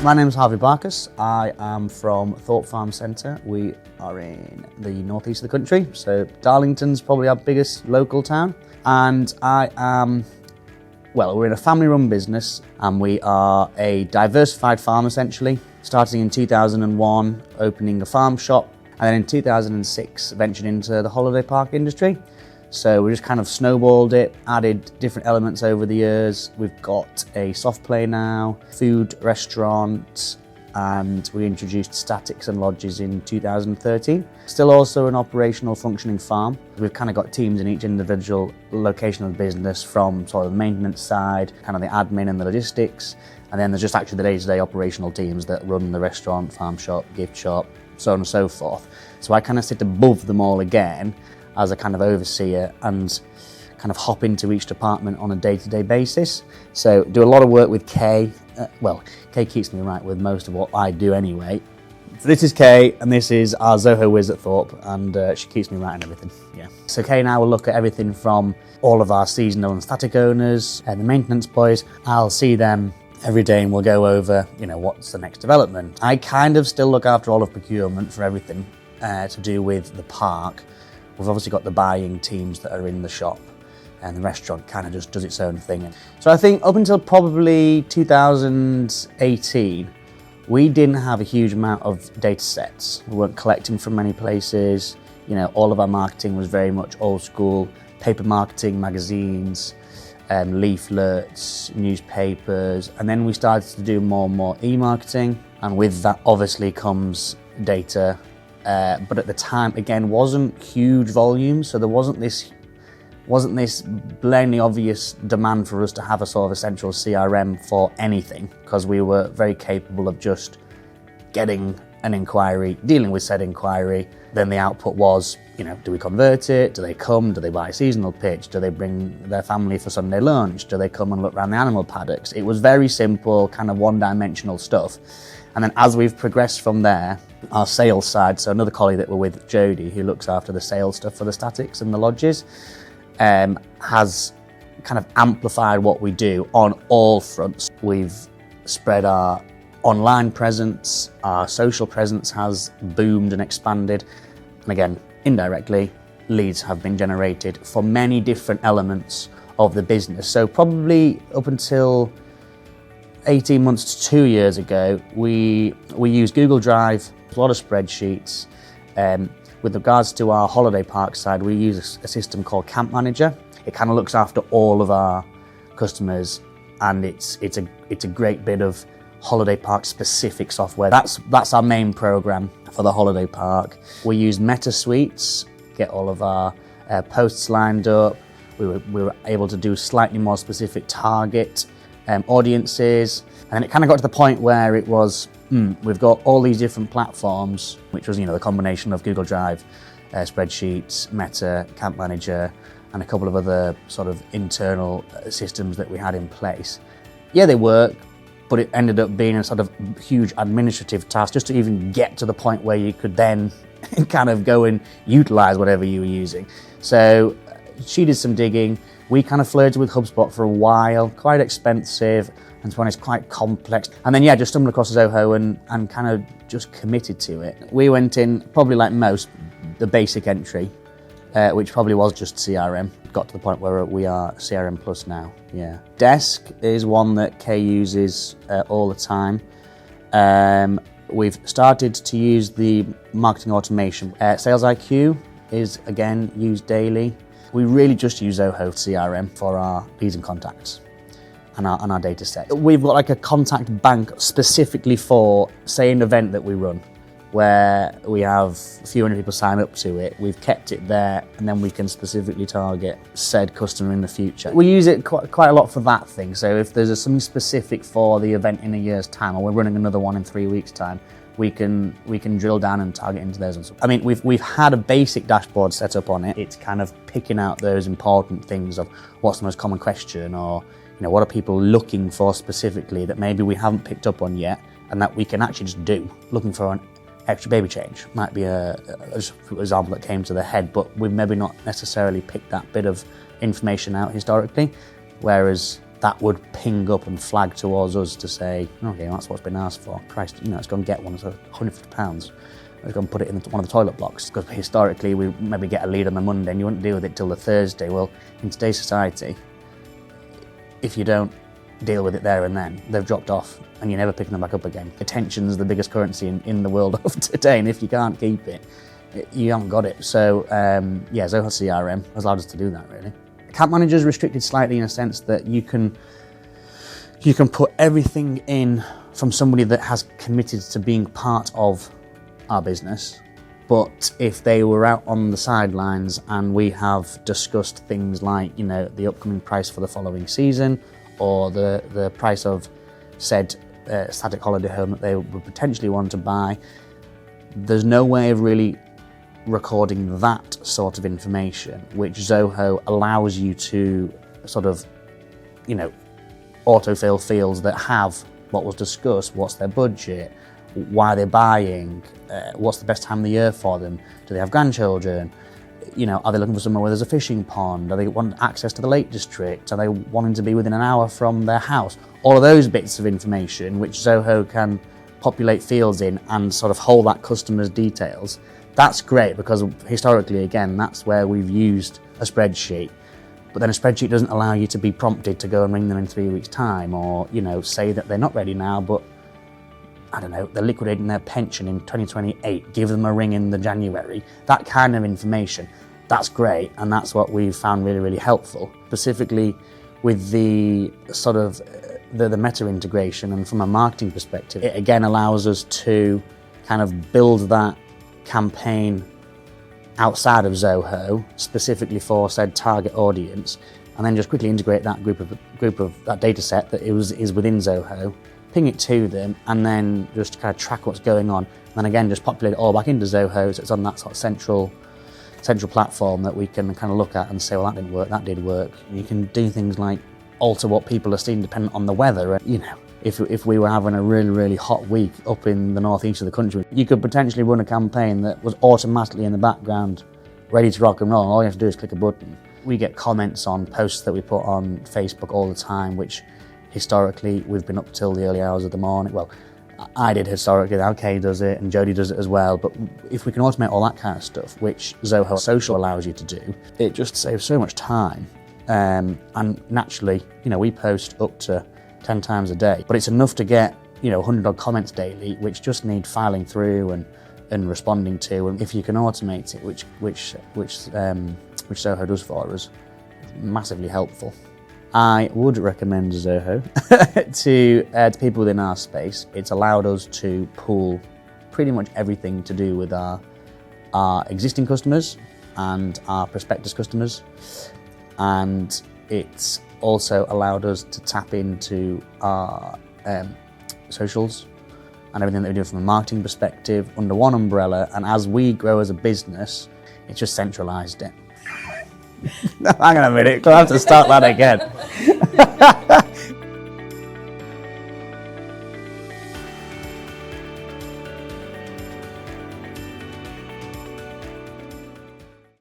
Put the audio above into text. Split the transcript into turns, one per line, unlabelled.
My name is Harvey Barkes. I am from Thorpe Farm Centre. We are in the northeast of the country, so Darlington's probably our biggest local town. And we're in a family-run business, and we are a diversified farm essentially, starting in 2001, opening a farm shop, and then in 2006 ventured into the holiday park industry. So we just kind of snowballed it, added different elements over the years. We've got a soft play now, food, restaurant, and we introduced statics and lodges in 2013. Still also an operational functioning farm. We've kind of got teams in each individual location of the business, from sort of the maintenance side, kind of the admin and the logistics, and then there's just actually the day-to-day operational teams that run the restaurant, farm shop, gift shop, so on and so forth. So I kind of sit above them all again as a kind of overseer and kind of hop into each department on a day-to-day basis. So do a lot of work with Kay. Kay keeps me right with most of what I do anyway. So this is Kay, and this is our Zoho whiz at Thorpe, and she keeps me right in everything, yeah. So Kay and I will look at everything from all of our seasonal and static owners and the maintenance boys. I'll see them every day and we'll go over, what's the next development. I kind of still look after all of procurement for everything to do with the park. We've obviously got the buying teams that are in the shop, and the restaurant kind of just does its own thing. So I think up until probably 2018, we didn't have a huge amount of data sets. We weren't collecting from many places. All of our marketing was very much old school, paper marketing, magazines, leaflets, newspapers, and then we started to do more and more e-marketing, and with that obviously comes data. But at the time, again, wasn't huge volume, so there wasn't this blatantly obvious demand for us to have a sort of a central CRM for anything, because we were very capable of just getting an inquiry, dealing with said inquiry. Then the output was, do we convert it? Do they come? Do they buy a seasonal pitch? Do they bring their family for Sunday lunch? Do they come and look around the animal paddocks? It was very simple, kind of one-dimensional stuff. And then as we've progressed from there, our sales side, so another colleague that we're with, Jodie, who looks after the sales stuff for the statics and the lodges, has kind of amplified what we do on all fronts. We've spread our online presence, our social presence has boomed and expanded. And again, indirectly, leads have been generated for many different elements of the business. So probably up until 18 months to 2 years ago, we used Google Drive, a lot of spreadsheets. With regards to our holiday park side, we use a system called Camp Manager. It kind of looks after all of our customers, and it's a great bit of holiday park specific software. That's our main program for the holiday park. We use Meta Suites, get all of our posts lined up. We were able to do slightly more specific target audiences, and it kind of got to the point where it was, we've got all these different platforms, which was the combination of Google Drive, spreadsheets, Meta, Camp Manager, and a couple of other sort of internal systems that we had in place. Yeah, they work, but it ended up being a sort of huge administrative task just to even get to the point where you could then kind of go and utilize whatever you were using. So she did some digging. We kind of flirted with HubSpot for a while, quite expensive, and to be honest, quite complex. And then, just stumbled across Zoho and kind of just committed to it. We went in, probably like most, the basic entry, which probably was just CRM. Got to the point where we are CRM Plus now, yeah. Desk is one that Kay uses all the time. We've started to use the marketing automation. Sales IQ is, again, used daily. We really just use Zoho CRM for our leads and contacts and our data set. We've got like a contact bank specifically for, say, an event that we run, where we have a few hundred people sign up to it. We've kept it there, and then we can specifically target said customer in the future. We use it quite a lot for that thing. So if there's something specific for the event in a year's time, or we're running another one in 3 weeks' time, we can drill down and target into those ones. I mean, we've had a basic dashboard set up on it. It's kind of picking out those important things of what's the most common question, or what are people looking for specifically that maybe we haven't picked up on yet, and that we can actually just do. Looking for an extra baby change might be a example that came to the head, but we've maybe not necessarily picked that bit of information out historically. Whereas that would ping up and flag towards us to say, okay, that's what's been asked for. Christ, let's go and get one, it's £150. Let's go and put it in one of the toilet blocks. Because historically, we maybe get a lead on the Monday and you wouldn't deal with it till the Thursday. Well, in today's society, if you don't deal with it there and then, they've dropped off and you're never picking them back up again. Attention's the biggest currency in the world of today, and if you can't keep it, you haven't got it. So, Zoho CRM has allowed us to do that, really. Account manager is restricted slightly in a sense that you can put everything in from somebody that has committed to being part of our business. But if they were out on the sidelines and we have discussed things like, the upcoming price for the following season, or the price of said static holiday home that they would potentially want to buy, there's no way of really recording that sort of information, which Zoho allows you to sort of, autofill fields that have what was discussed, what's their budget, why they're buying, what's the best time of the year for them, do they have grandchildren, are they looking for somewhere where there's a fishing pond, do they want access to the Lake District, are they wanting to be within an hour from their house? All of those bits of information which Zoho can populate fields in and sort of hold that customer's details. That's great because historically, again, that's where we've used a spreadsheet. But then a spreadsheet doesn't allow you to be prompted to go and ring them in 3 weeks' time, or, say that they're not ready now, but I don't know, they're liquidating their pension in 2028, give them a ring in the January. That kind of information, that's great, and that's what we've found really, really helpful. Specifically with the sort of the meta integration, and from a marketing perspective, it again allows us to kind of build that campaign outside of Zoho, specifically for said target audience, and then just quickly integrate that group of that data set that is within Zoho, ping it to them, and then just kind of track what's going on. And then again, just populate it all back into Zoho, so it's on that sort of central platform that we can kind of look at and say, well, that didn't work, that did work. And you can do things like alter what people are seeing dependent on the weather. If we were having a really, really hot week up in the northeast of the country, you could potentially run a campaign that was automatically in the background, ready to rock and roll. All you have to do is click a button. We get comments on posts that we put on Facebook all the time, which historically we've been up till the early hours of the morning. Well, I did historically, Kay does it, and Jody does it as well. But if we can automate all that kind of stuff, which Zoho Social allows you to do, it just saves so much time. And naturally, we post up to 10 times a day, but it's enough to get 100 odd comments daily, which just need filing through and responding to. And if you can automate it, which Zoho does for us, it's massively helpful. I would recommend Zoho to people within our space. It's allowed us to pool pretty much everything to do with our existing customers and our prospectus customers, and it's also allowed us to tap into our socials and everything that we do from a marketing perspective under one umbrella. And as we grow as a business, it's just centralised it. Hang on a minute, I'll have to start that again.